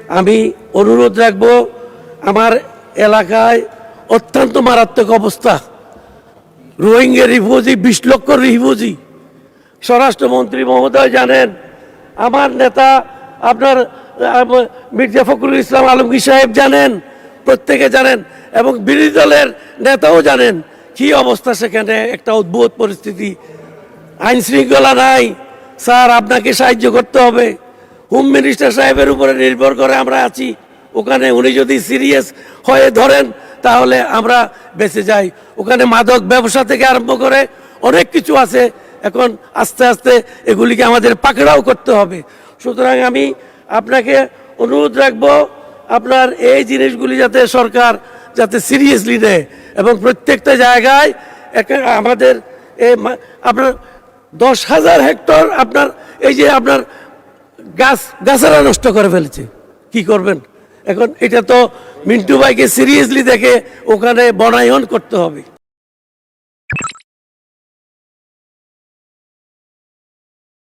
আমি অনুরোধ রাখব, আমার এলাকায় অত্যন্ত মারাত্মক অবস্থা, রোহিঙ্গা রিফিউজি, 20 লক্ষ রিফিউজি। স্বরাষ্ট্রমন্ত্রী মহোদয় জানেন, আমার নেতা আপনার মির্জা ফখরুল ইসলাম আলমগীর সাহেব জানেন, প্রত্যেকে জানেন, এবং বিরোধী দলের নেতাও জানেন কি অবস্থা সেখানে। একটা অদ্ভুত পরিস্থিতি, আইন শৃঙ্খলা নাই। স্যার, আপনাকে সাহায্য করতে হবে। হোম মিনিস্টার সাহেবের উপরে নির্ভর করে আমরা আছি ওখানে। উনি যদি সিরিয়াস হয়ে ধরেন তাহলে আমরা বেঁচে যাই। ওখানে মাদক ব্যবসা থেকে আরম্ভ করে অনেক কিছু আছে। এখন আস্তে আস্তে এগুলিকে আমাদের পাকড়াও করতে হবে। সুতরাং আমি আপনাকে অনুরোধ রাখবো, আপনার এই জিনিসগুলি যাতে সরকার যাতে সিরিয়াসলি নেয়, এবং প্রত্যেকটা জায়গায় আমাদের আপনার 10,000 হেক্টর আপনার এই যে আপনার গাছেরা নষ্ট করে ফেলেছে। কি করবেন এখন? এটা তো মিন্টু ভাইকে সিরিয়াসলি দেখে ওখানে বনায়ন করতে হবে।